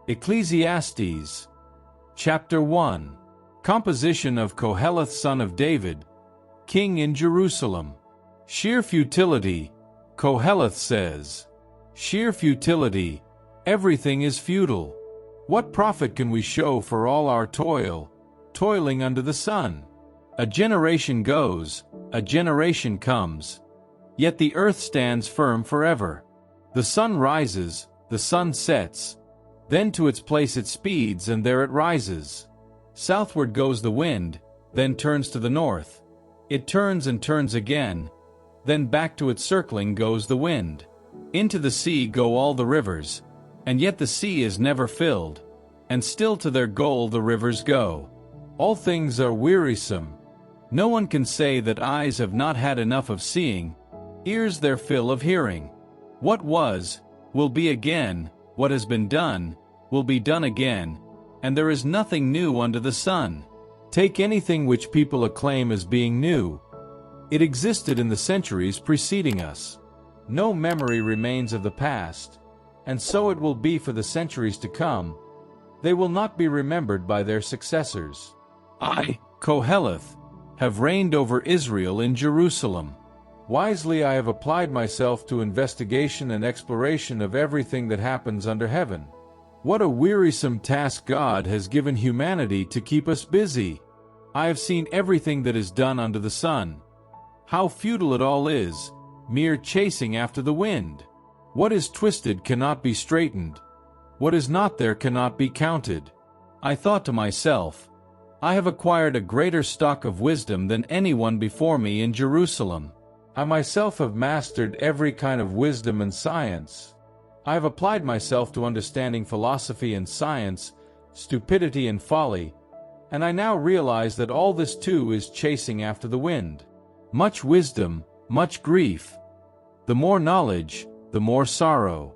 Ecclesiastes. Chapter 1. Composition of Koheleth son of David, king in Jerusalem. Sheer futility, Koheleth says. Sheer futility, everything is futile. What profit can we show for all our toil, toiling under the sun? A generation goes, a generation comes, yet the earth stands firm forever. The sun rises, the sun sets, then to its place it speeds and there it rises. Southward goes the wind, then turns to the north. It turns and turns again, then back to its circling goes the wind. Into the sea go all the rivers, and yet the sea is never filled, and still to their goal the rivers go. All things are wearisome. No one can say that eyes have not had enough of seeing, ears their fill of hearing. What was, will be again, what has been done, will be done again, and there is nothing new under the sun. Take anything which people acclaim as being new. It existed in the centuries preceding us. No memory remains of the past, and so it will be for the centuries to come. They will not be remembered by their successors. I, Koheleth, have reigned over Israel in Jerusalem. Wisely I have applied myself to investigation and exploration of everything that happens under heaven. What a wearisome task God has given humanity to keep us busy! I have seen everything that is done under the sun. How futile it all is, mere chasing after the wind. What is twisted cannot be straightened. What is not there cannot be counted. I thought to myself, I have acquired a greater stock of wisdom than anyone before me in Jerusalem. I myself have mastered every kind of wisdom and science. I have applied myself to understanding philosophy and science, stupidity and folly, and I now realize that all this too is chasing after the wind. Much wisdom, much grief. The more knowledge, the more sorrow.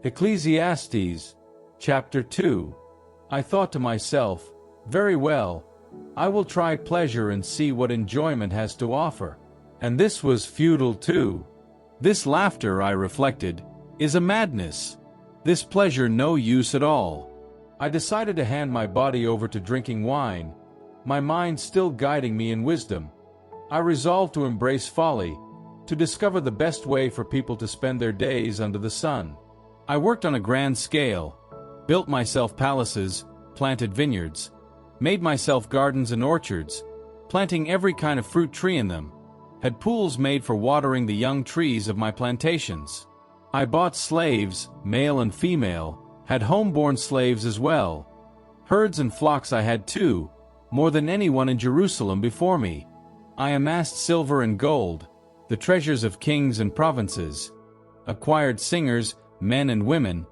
Ecclesiastes, chapter 2. I thought to myself, very well, I will try pleasure and see what enjoyment has to offer. And this was futile too. This laughter, I reflected, is a madness. This pleasure no use at all. I decided to hand my body over to drinking wine, my mind still guiding me in wisdom. I resolved to embrace folly, to discover the best way for people to spend their days under the sun. I worked on a grand scale, built myself palaces, planted vineyards, made myself gardens and orchards, planting every kind of fruit tree in them, had pools made for watering the young trees of my plantations. I bought slaves, male and female, had home-born slaves as well. Herds and flocks I had too, more than anyone in Jerusalem before me. I amassed silver and gold, the treasures of kings and provinces, acquired singers, men and women,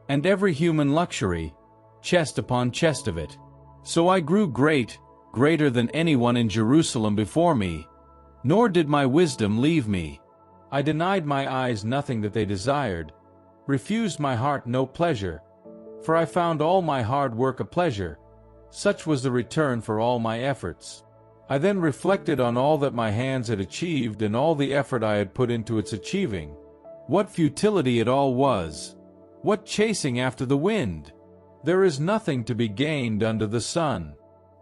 and every human luxury, chest upon chest of it. So I grew great, greater than anyone in Jerusalem before me, nor did my wisdom leave me. I denied my eyes nothing that they desired, refused my heart no pleasure, for I found all my hard work a pleasure. Such was the return for all my efforts. I then reflected on all that my hands had achieved and all the effort I had put into its achieving. What futility it all was! What chasing after the wind! There is nothing to be gained under the sun.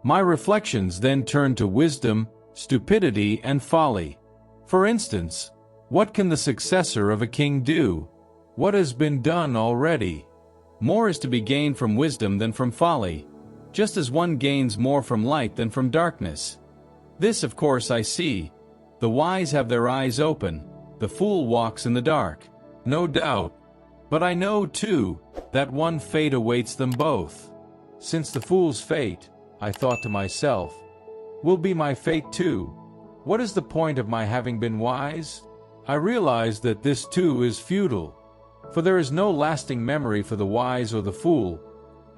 My reflections then turned to wisdom, stupidity, and folly. For instance, what can the successor of a king do? What has been done already? More is to be gained from wisdom than from folly, just as one gains more from light than from darkness. This, of course, I see. The wise have their eyes open, the fool walks in the dark. No doubt. But I know, too, that one fate awaits them both. Since the fool's fate, I thought to myself, will be my fate too. What is the point of my having been wise? I realize that this too is futile, for there is no lasting memory for the wise or the fool,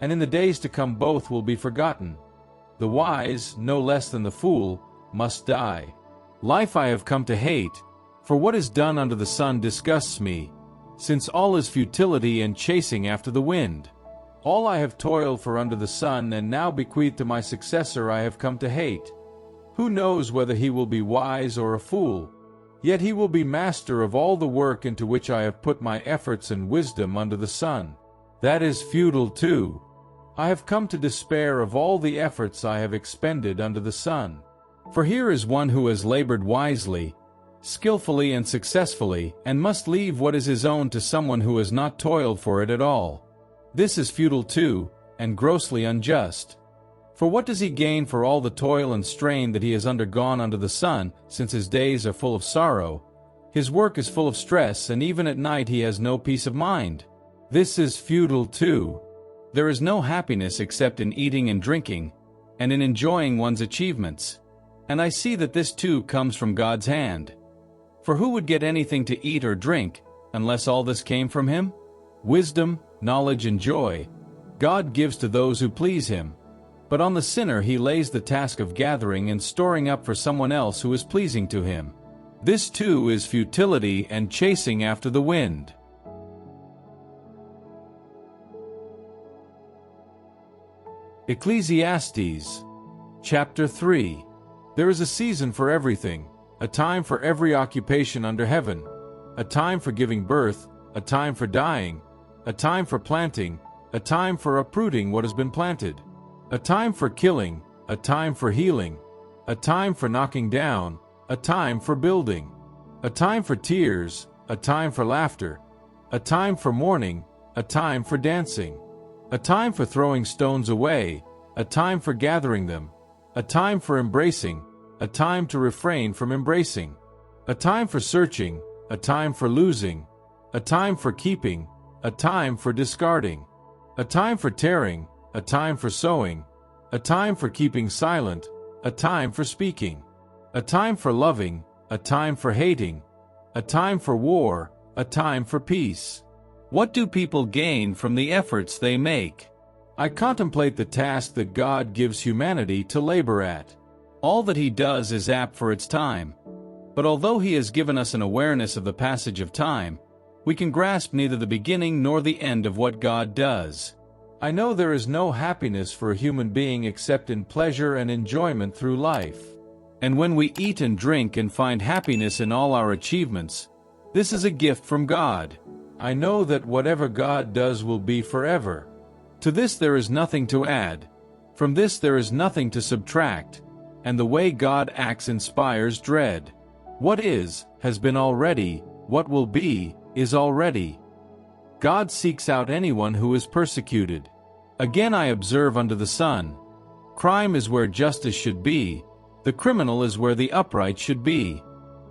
and in the days to come both will be forgotten. The wise, no less than the fool, must die. Life I have come to hate, for what is done under the sun disgusts me, since all is futility and chasing after the wind. All I have toiled for under the sun and now bequeath to my successor I have come to hate. Who knows whether he will be wise or a fool? Yet he will be master of all the work into which I have put my efforts and wisdom under the sun. That is futile too. I have come to despair of all the efforts I have expended under the sun. For here is one who has labored wisely, skillfully and successfully, and must leave what is his own to someone who has not toiled for it at all. This is futile too, and grossly unjust. For what does he gain for all the toil and strain that he has undergone under the sun, since his days are full of sorrow? His work is full of stress, and even at night he has no peace of mind. This is futile too. There is no happiness except in eating and drinking, and in enjoying one's achievements. And I see that this too comes from God's hand. For who would get anything to eat or drink, unless all this came from him? Wisdom, knowledge, and joy God gives to those who please him. But on the sinner he lays the task of gathering and storing up for someone else who is pleasing to him. This too is futility and chasing after the wind. Ecclesiastes, chapter 3. There is a season for everything, a time for every occupation under heaven, a time for giving birth, a time for dying, a time for planting, a time for uprooting what has been planted, a time for killing, a time for healing, a time for knocking down, a time for building, a time for tears, a time for laughter, a time for mourning, a time for dancing, a time for throwing stones away, a time for gathering them, a time for embracing, a time to refrain from embracing, a time for searching, a time for losing, a time for keeping, a time for discarding, a time for tearing, a time for sowing, a time for keeping silent, a time for speaking, a time for loving, a time for hating, a time for war, a time for peace. What do people gain from the efforts they make? I contemplate the task that God gives humanity to labor at. All that he does is apt for its time. But although he has given us an awareness of the passage of time, we can grasp neither the beginning nor the end of what God does. I know there is no happiness for a human being except in pleasure and enjoyment through life. And when we eat and drink and find happiness in all our achievements, this is a gift from God. I know that whatever God does will be forever. To this there is nothing to add. From this there is nothing to subtract. And the way God acts inspires dread. What is, has been already, what will be, is already. God seeks out anyone who is persecuted. Again I observe under the sun. Crime is where justice should be. The criminal is where the upright should be.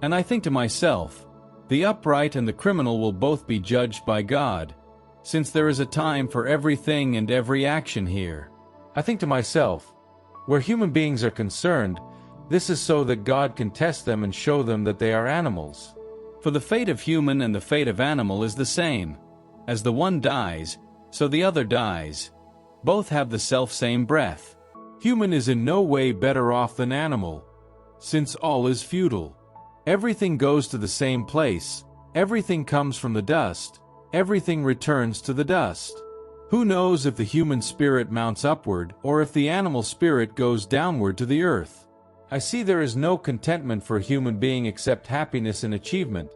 And I think to myself, the upright and the criminal will both be judged by God, since there is a time for everything and every action here. I think to myself, where human beings are concerned, this is so that God can test them and show them that they are animals. For the fate of human and the fate of animal is the same. As the one dies, so the other dies. Both have the self-same breath. Human is in no way better off than animal, since all is futile. Everything goes to the same place, everything comes from the dust, everything returns to the dust. Who knows if the human spirit mounts upward, or if the animal spirit goes downward to the earth? I see there is no contentment for a human being except happiness and achievement.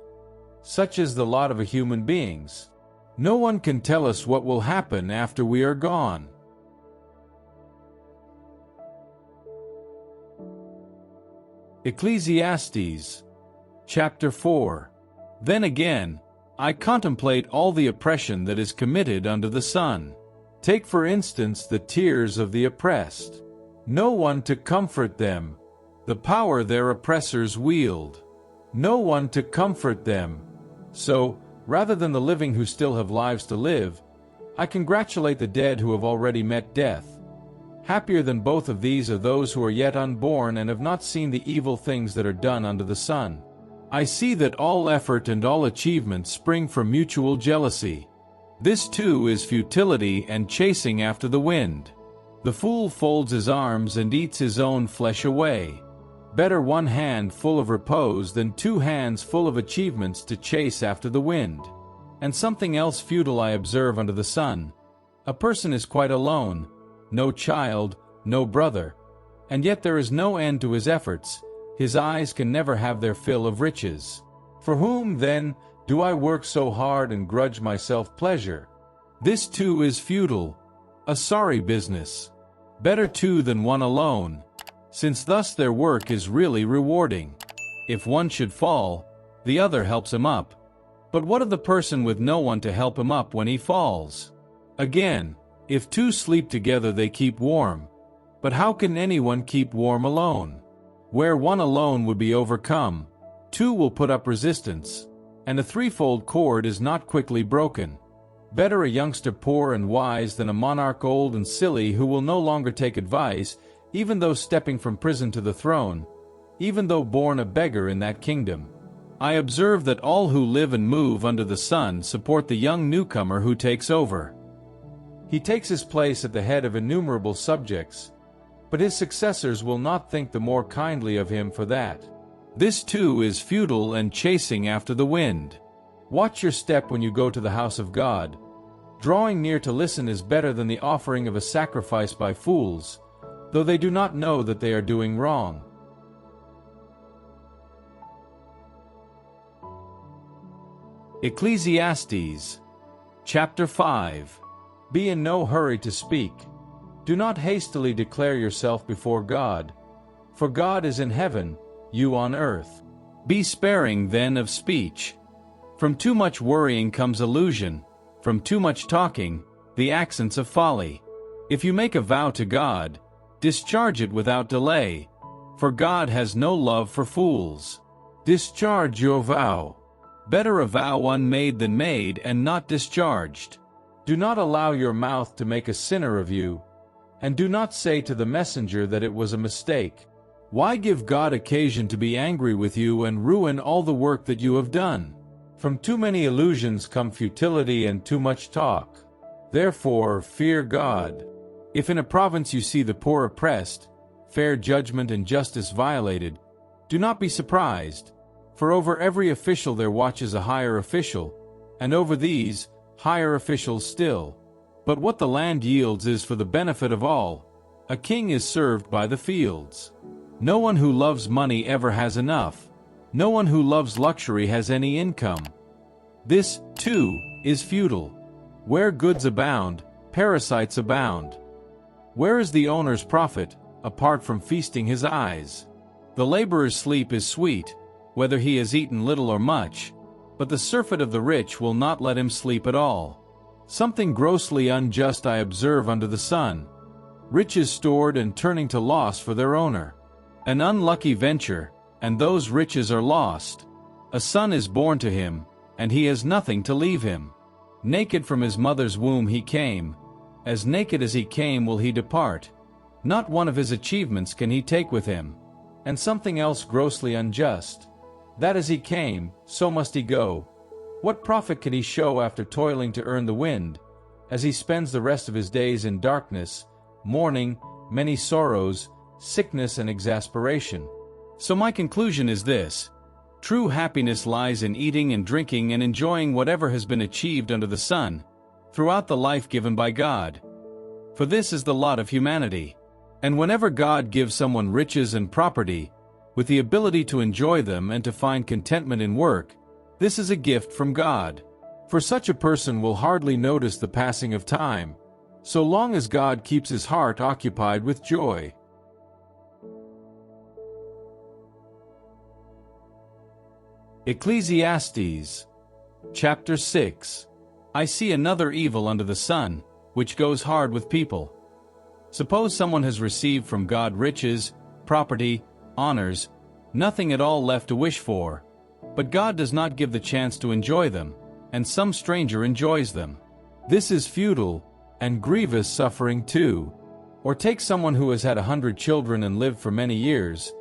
Such is the lot of a human beings. No one can tell us what will happen after we are gone. Ecclesiastes, chapter 4. Then again, I contemplate all the oppression that is committed under the sun. Take for instance the tears of the oppressed. No one to comfort them. The power their oppressors wield. No one to comfort them. So, rather than the living who still have lives to live, I congratulate the dead who have already met death. Happier than both of these are those who are yet unborn and have not seen the evil things that are done under the sun. I see that all effort and all achievement spring from mutual jealousy. This too is futility and chasing after the wind. The fool folds his arms and eats his own flesh away. Better one hand full of repose than two hands full of achievements to chase after the wind. And something else futile I observe under the sun. A person is quite alone, no child, no brother, and yet there is no end to his efforts. His eyes can never have their fill of riches. For whom, then, do I work so hard and grudge myself pleasure? This too is futile, a sorry business. Better two than one alone, since thus their work is really rewarding. If one should fall, the other helps him up. But what of the person with no one to help him up when he falls? Again, if two sleep together they keep warm. But how can anyone keep warm alone? Where one alone would be overcome, two will put up resistance, and a threefold cord is not quickly broken. Better a youngster poor and wise than a monarch old and silly who will no longer take advice, even though stepping from prison to the throne, even though born a beggar in that kingdom. I observe that all who live and move under the sun support the young newcomer who takes over. He takes his place at the head of innumerable subjects, but his successors will not think the more kindly of him for that. This too is futile and chasing after the wind. Watch your step when you go to the house of God. Drawing near to listen is better than the offering of a sacrifice by fools, though they do not know that they are doing wrong. Ecclesiastes, chapter 5. Be in no hurry to speak. Do not hastily declare yourself before God, for God is in heaven, you on earth. Be sparing then of speech. From too much worrying comes illusion, from too much talking, the accents of folly. If you make a vow to God, discharge it without delay, for God has no love for fools. Discharge your vow. Better a vow unmade than made and not discharged. Do not allow your mouth to make a sinner of you, and do not say to the messenger that it was a mistake. Why give God occasion to be angry with you and ruin all the work that you have done? From too many illusions come futility and too much talk. Therefore, fear God. If in a province you see the poor oppressed, fair judgment and justice violated, do not be surprised, for over every official there watches a higher official, and over these, higher officials still. But what the land yields is for the benefit of all. A king is served by the fields. No one who loves money ever has enough. No one who loves luxury has any income. This, too, is futile. Where goods abound, parasites abound. Where is the owner's profit, apart from feasting his eyes? The laborer's sleep is sweet, whether he has eaten little or much, but the surfeit of the rich will not let him sleep at all. Something grossly unjust I observe under the sun. Riches stored and turning to loss for their owner. An unlucky venture, and those riches are lost. A son is born to him, and he has nothing to leave him. Naked from his mother's womb he came. As naked as he came will he depart. Not one of his achievements can he take with him. And something else grossly unjust. That as he came, so must he go. What profit can he show after toiling to earn the wind, as he spends the rest of his days in darkness, mourning, many sorrows, sickness and exasperation? So my conclusion is this: true happiness lies in eating and drinking and enjoying whatever has been achieved under the sun, throughout the life given by God. For this is the lot of humanity. And whenever God gives someone riches and property, with the ability to enjoy them and to find contentment in work, this is a gift from God. For such a person will hardly notice the passing of time, so long as God keeps his heart occupied with joy. Ecclesiastes, chapter 6. I see another evil under the sun, which goes hard with people. Suppose someone has received from God riches, property, honors, nothing at all left to wish for, but God does not give the chance to enjoy them, and some stranger enjoys them. This is futile, and grievous suffering too. Or take someone who has had 100 children and lived for many years,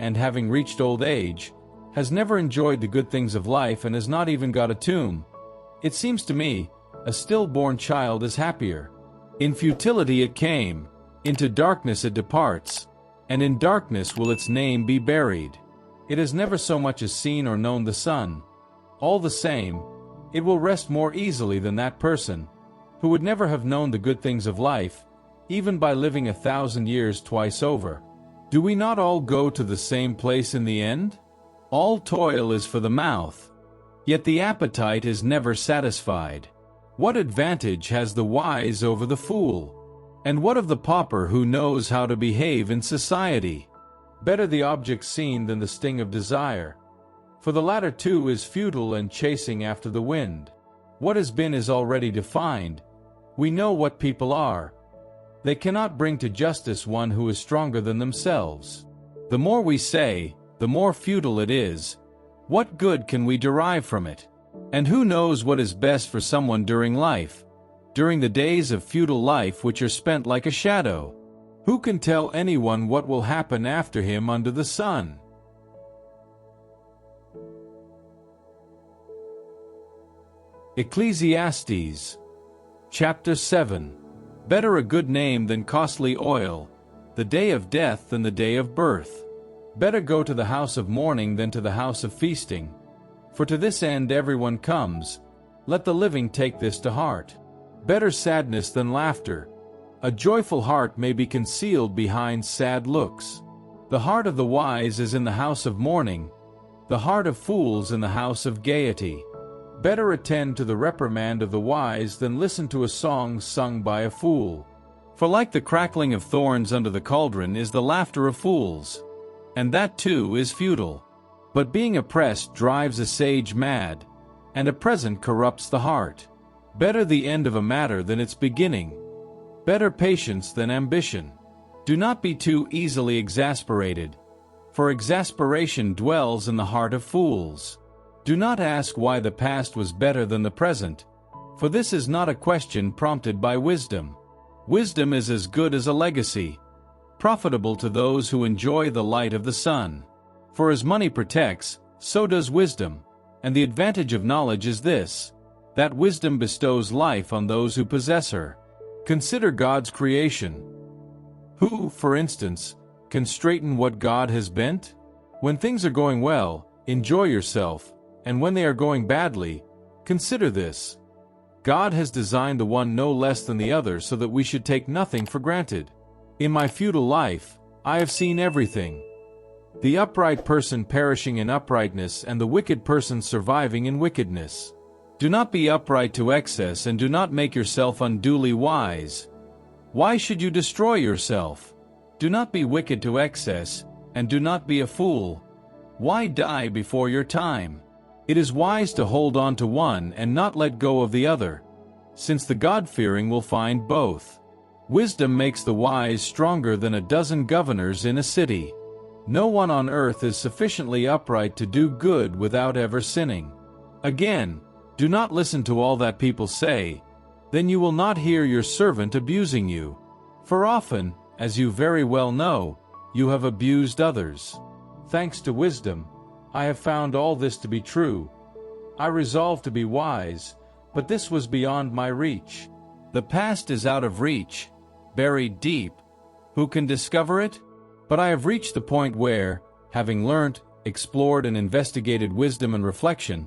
and having reached old age, has never enjoyed the good things of life and has not even got a tomb. It seems to me, a stillborn child is happier. In futility it came, into darkness it departs, and in darkness will its name be buried. It has never so much as seen or known the sun. All the same, it will rest more easily than that person, who would never have known the good things of life, even by living 1,000 years twice over. Do we not all go to the same place in the end? All toil is for the mouth, yet the appetite is never satisfied. What advantage has the wise over the fool? And what of the pauper who knows how to behave in society? Better the object seen than the sting of desire. For the latter too is futile and chasing after the wind. What has been is already defined. We know what people are. They cannot bring to justice one who is stronger than themselves. The more we say, the more futile it is. What good can we derive from it? And who knows what is best for someone during life, during the days of futile life which are spent like a shadow? Who can tell anyone what will happen after him under the sun? Ecclesiastes, chapter 7. Better a good name than costly oil, the day of death than the day of birth. Better go to the house of mourning than to the house of feasting. For to this end everyone comes. Let the living take this to heart. Better sadness than laughter. A joyful heart may be concealed behind sad looks. The heart of the wise is in the house of mourning, the heart of fools in the house of gaiety. Better attend to the reprimand of the wise than listen to a song sung by a fool. For like the crackling of thorns under the cauldron is the laughter of fools, and that too is futile. But being oppressed drives a sage mad, and a present corrupts the heart. Better the end of a matter than its beginning. Better patience than ambition. Do not be too easily exasperated, for exasperation dwells in the heart of fools. Do not ask why the past was better than the present, for this is not a question prompted by wisdom. Wisdom is as good as a legacy, profitable to those who enjoy the light of the sun. For as money protects, so does wisdom, and the advantage of knowledge is this, that wisdom bestows life on those who possess her. Consider God's creation. Who, for instance, can straighten what God has bent? When things are going well, enjoy yourself, and when they are going badly, consider this. God has designed the one no less than the other so that we should take nothing for granted. In my futile life, I have seen everything. The upright person perishing in uprightness and the wicked person surviving in wickedness. Do not be upright to excess and do not make yourself unduly wise. Why should you destroy yourself? Do not be wicked to excess, and do not be a fool. Why die before your time? It is wise to hold on to one and not let go of the other, since the God-fearing will find both. Wisdom makes the wise stronger than a dozen governors in a city. No one on earth is sufficiently upright to do good without ever sinning. Again, do not listen to all that people say, then you will not hear your servant abusing you. For often, as you very well know, you have abused others. Thanks to wisdom, I have found all this to be true. I resolved to be wise, but this was beyond my reach. The past is out of reach, buried deep. Who can discover it? But I have reached the point where, having learnt, explored and investigated wisdom and reflection,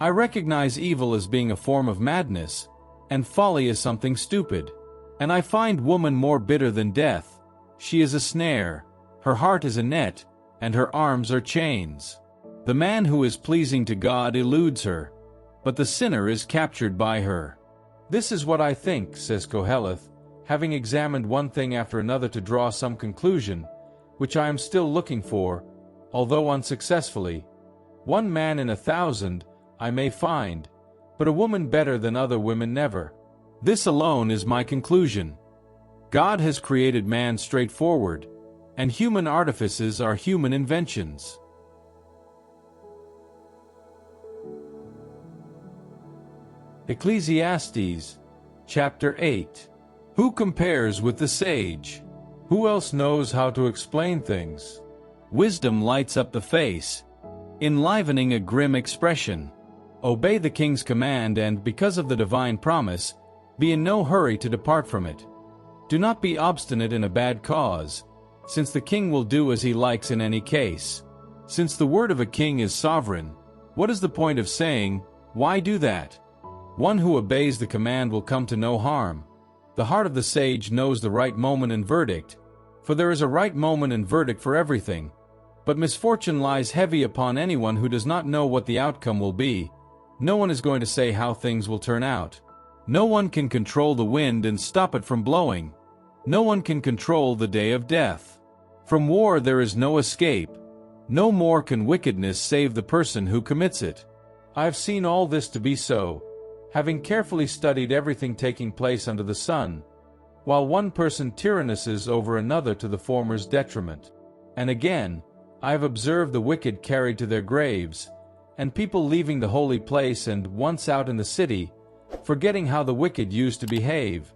I recognize evil as being a form of madness, and folly as something stupid. And I find woman more bitter than death. She is a snare, her heart is a net, and her arms are chains. The man who is pleasing to God eludes her, but the sinner is captured by her. This is what I think, says Koheleth, having examined one thing after another to draw some conclusion, which I am still looking for, although unsuccessfully. One man in 1,000 I may find, but a woman better than other women never. This alone is my conclusion. God has created man straightforward, and human artifices are human inventions. Ecclesiastes, chapter 8. Who compares with the sage? Who else knows how to explain things? Wisdom lights up the face, enlivening a grim expression. Obey the king's command and, because of the divine promise, be in no hurry to depart from it. Do not be obstinate in a bad cause, since the king will do as he likes in any case. Since the word of a king is sovereign, what is the point of saying, "Why do that?" One who obeys the command will come to no harm. The heart of the sage knows the right moment and verdict, for there is a right moment and verdict for everything. But misfortune lies heavy upon anyone who does not know what the outcome will be. No one is going to say how things will turn out. No one can control the wind and stop it from blowing. No one can control the day of death. From war there is no escape. No more can wickedness save the person who commits it. I have seen all this to be so, having carefully studied everything taking place under the sun, while one person tyrannises over another to the former's detriment. And again, I have observed the wicked carried to their graves, and people leaving the holy place and once out in the city, forgetting how the wicked used to behave.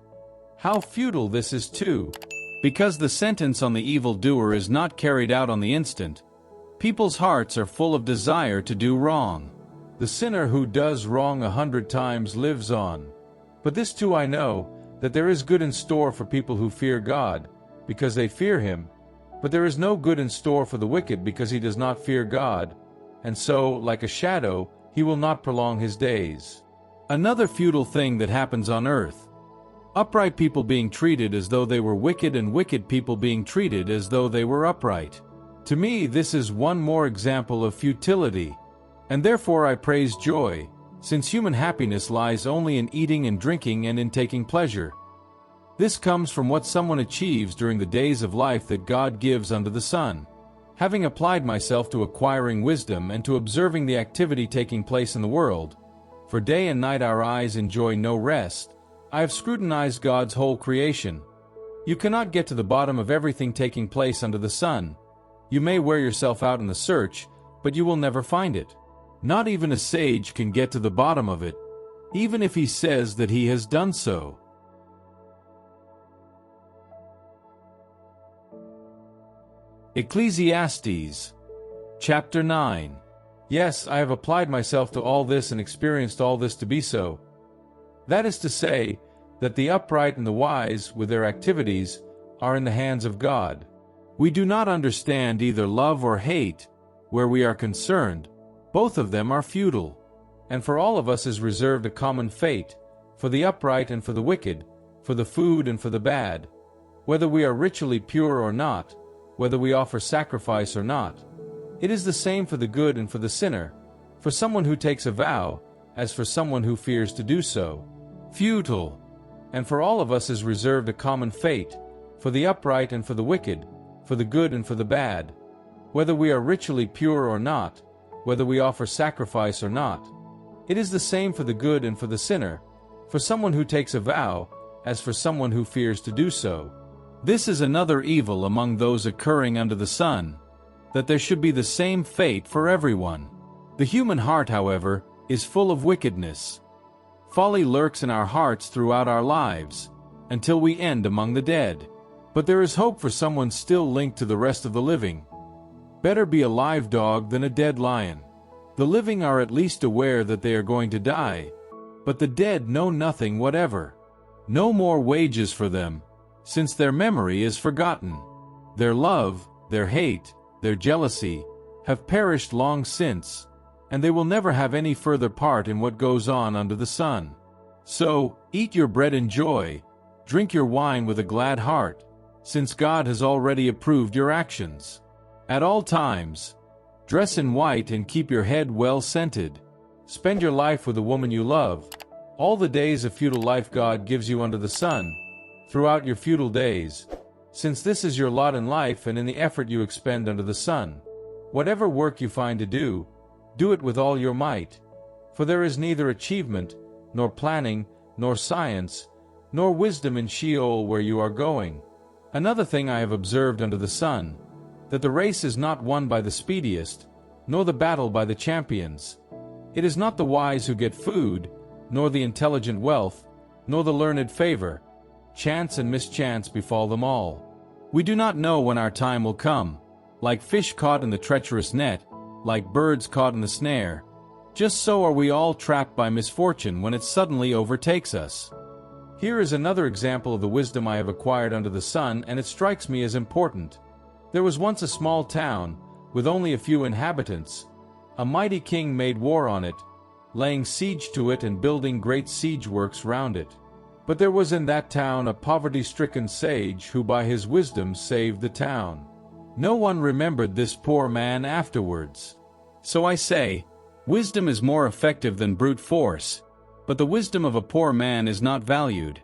How futile this is too! Because the sentence on the evildoer is not carried out on the instant, people's hearts are full of desire to do wrong. The sinner who does wrong 100 times lives on. But this too I know, that there is good in store for people who fear God, because they fear Him, but there is no good in store for the wicked because he does not fear God, and so, like a shadow, he will not prolong his days. Another futile thing that happens on earth. Upright people being treated as though they were wicked and wicked people being treated as though they were upright. To me this is one more example of futility, and therefore I praise joy, since human happiness lies only in eating and drinking and in taking pleasure. This comes from what someone achieves during the days of life that God gives under the sun. Having applied myself to acquiring wisdom and to observing the activity taking place in the world, for day and night our eyes enjoy no rest, I have scrutinized God's whole creation. You cannot get to the bottom of everything taking place under the sun. You may wear yourself out in the search, but you will never find it. Not even a sage can get to the bottom of it, even if he says that he has done so. Ecclesiastes, chapter 9. Yes, I have applied myself to all this and experienced all this to be so. That is to say, that the upright and the wise, with their activities, are in the hands of God. We do not understand either love or hate, where we are concerned. Both of them are futile, and for all of us is reserved a common fate, for the upright and for the wicked, for the food and for the bad. Whether we are ritually pure or not, whether we offer sacrifice or not, it is the same for the good and for the sinner, for someone who takes a vow, as for someone who fears to do so. Futile, and for all of us is reserved a common fate, for the upright and for the wicked, for the good and for the bad. Whether we are ritually pure or not, whether we offer sacrifice or not, it is the same for the good and for the sinner, for someone who takes a vow, as for someone who fears to do so. This is another evil among those occurring under the sun, that there should be the same fate for everyone. The human heart, however, is full of wickedness. Folly lurks in our hearts throughout our lives, until we end among the dead. But there is hope for someone still linked to the rest of the living. Better be a live dog than a dead lion. The living are at least aware that they are going to die, but the dead know nothing whatever. No more wages for them, since their memory is forgotten. Their love, their hate, their jealousy, have perished long since, and they will never have any further part in what goes on under the sun. So, eat your bread in joy, drink your wine with a glad heart, since God has already approved your actions. At all times, dress in white and keep your head well scented. Spend your life with the woman you love. All the days of futile life God gives you under the sun, throughout your futile days, since this is your lot in life and in the effort you expend under the sun. Whatever work you find to do, do it with all your might, for there is neither achievement, nor planning, nor science, nor wisdom in Sheol where you are going. Another thing I have observed under the sun, that the race is not won by the speediest, nor the battle by the champions. It is not the wise who get food, nor the intelligent wealth, nor the learned favor. Chance and mischance befall them all. We do not know when our time will come, like fish caught in the treacherous net, like birds caught in the snare. Just so are we all trapped by misfortune when it suddenly overtakes us. Here is another example of the wisdom I have acquired under the sun, and it strikes me as important. There was once a small town, with only a few inhabitants. A mighty king made war on it, laying siege to it and building great siege works round it. But there was in that town a poverty-stricken sage who by his wisdom saved the town. No one remembered this poor man afterwards. So I say, wisdom is more effective than brute force, but the wisdom of a poor man is not valued.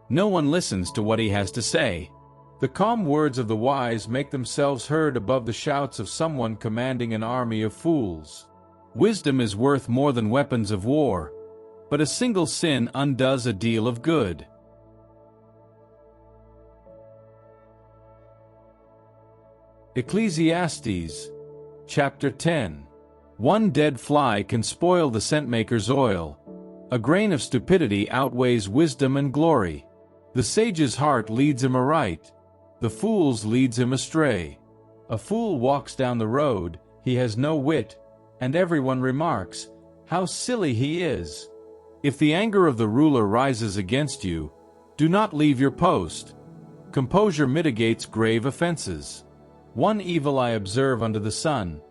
No one listens to what he has to say. The calm words of the wise make themselves heard above the shouts of someone commanding an army of fools. Wisdom is worth more than weapons of war, but a single sin undoes a deal of good. Ecclesiastes, chapter 10. One dead fly can spoil the scent-maker's oil. A grain of stupidity outweighs wisdom and glory. The sage's heart leads him aright. The fool's leads him astray. A fool walks down the road, he has no wit, and everyone remarks, "How silly he is." If the anger of the ruler rises against you, do not leave your post. Composure mitigates grave offenses. One evil I observe under the sun,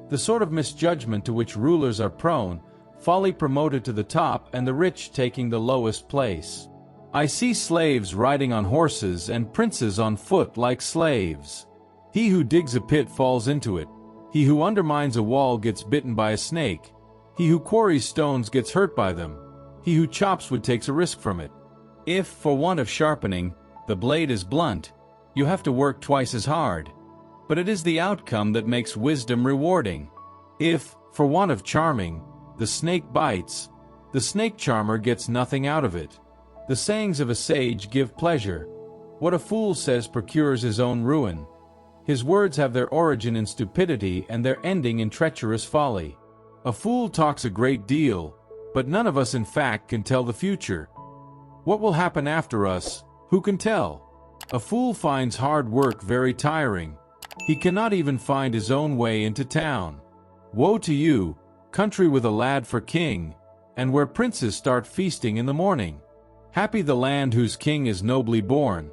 the sort of misjudgment to which rulers are prone, folly promoted to the top and the rich taking the lowest place. I see slaves riding on horses and princes on foot like slaves. He who digs a pit falls into it. He who undermines a wall gets bitten by a snake. He who quarries stones gets hurt by them. He who chops wood takes a risk from it. If, for want of sharpening, the blade is blunt, you have to work twice as hard. But it is the outcome that makes wisdom rewarding. If, for want of charming, the snake bites, the snake charmer gets nothing out of it. The sayings of a sage give pleasure. What a fool says procures his own ruin. His words have their origin in stupidity and their ending in treacherous folly. A fool talks a great deal, but none of us in fact can tell the future. What will happen after us, who can tell? A fool finds hard work very tiring. He cannot even find his own way into town. Woe to you, country with a lad for king, and where princes start feasting in the morning. Happy the land whose king is nobly born,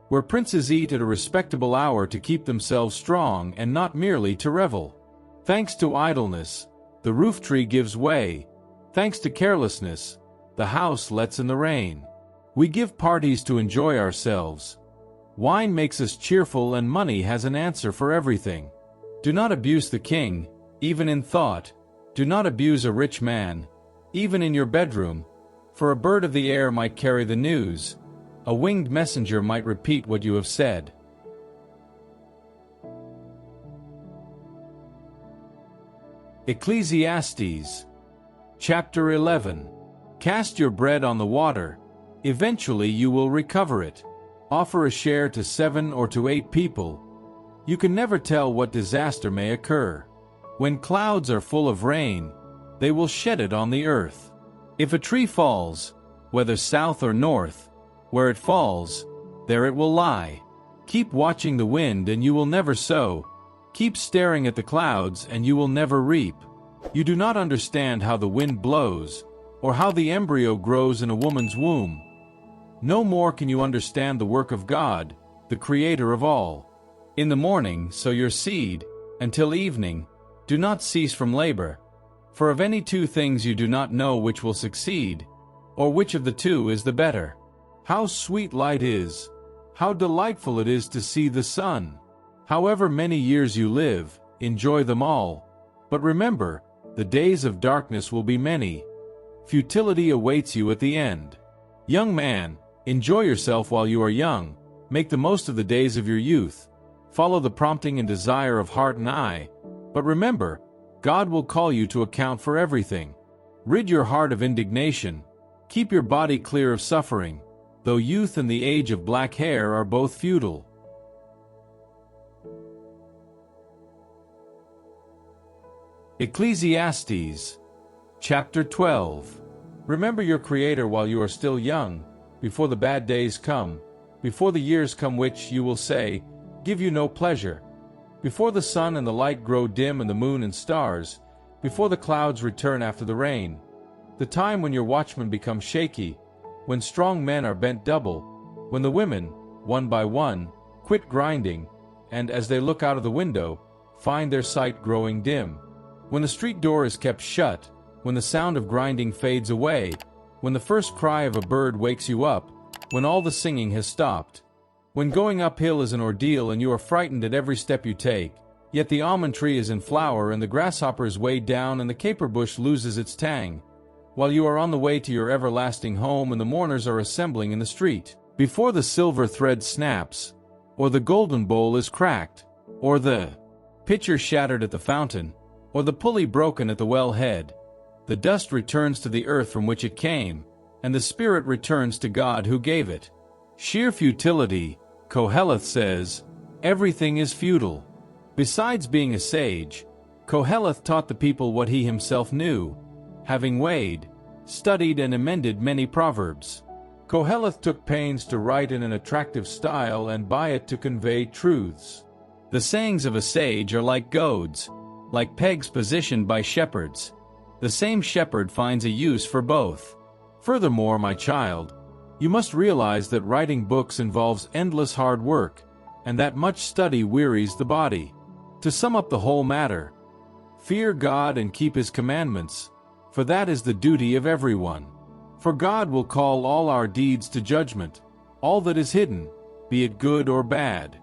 where princes eat at a respectable hour to keep themselves strong and not merely to revel. Thanks to idleness, the roof tree gives way. Thanks to carelessness, the house lets in the rain. We give parties to enjoy ourselves. Wine makes us cheerful and money has an answer for everything. Do not abuse the king, even in thought. Do not abuse a rich man, even in your bedroom. For a bird of the air might carry the news. A winged messenger might repeat what you have said. Ecclesiastes, chapter 11. Cast your bread on the water. Eventually you will recover it. Offer a share to 7 or to 8 people. You can never tell what disaster may occur. When clouds are full of rain, they will shed it on the earth. If a tree falls, whether south or north, where it falls, there it will lie. Keep watching the wind and you will never sow. Keep staring at the clouds and you will never reap. You do not understand how the wind blows, or how the embryo grows in a woman's womb. No more can you understand the work of God, the Creator of all. In the morning sow your seed, until evening, do not cease from labor. For of any two things you do not know which will succeed, or which of the two is the better. How sweet light is! How delightful it is to see the sun! However many years you live, enjoy them all. But remember, the days of darkness will be many. Futility awaits you at the end. Young man, enjoy yourself while you are young. Make the most of the days of your youth. Follow the prompting and desire of heart and eye. But remember, God will call you to account for everything. Rid your heart of indignation. Keep your body clear of suffering, though youth and the age of black hair are both futile. Ecclesiastes, chapter 12. Remember your Creator while you are still young, before the bad days come, before the years come which, you will say, give you no pleasure. Before the sun and the light grow dim and the moon and stars, before the clouds return after the rain, the time when your watchmen become shaky, when strong men are bent double, when the women, one by one, quit grinding, and as they look out of the window, find their sight growing dim, when the street door is kept shut, when the sound of grinding fades away, when the first cry of a bird wakes you up, when all the singing has stopped. When going uphill is an ordeal and you are frightened at every step you take, yet the almond tree is in flower and the grasshopper is weighed down and the caper bush loses its tang, while you are on the way to your everlasting home and the mourners are assembling in the street, before the silver thread snaps, or the golden bowl is cracked, or the pitcher shattered at the fountain, or the pulley broken at the well head, the dust returns to the earth from which it came, and the spirit returns to God who gave it. Sheer futility, Koheleth says, everything is futile. Besides being a sage, Koheleth taught the people what he himself knew, having weighed, studied and amended many proverbs. Koheleth took pains to write in an attractive style and by it to convey truths. The sayings of a sage are like goads, like pegs positioned by shepherds. The same shepherd finds a use for both. Furthermore, my child, you must realize that writing books involves endless hard work, and that much study wearies the body. To sum up the whole matter, fear God and keep His commandments, for that is the duty of everyone. For God will call all our deeds to judgment, all that is hidden, be it good or bad.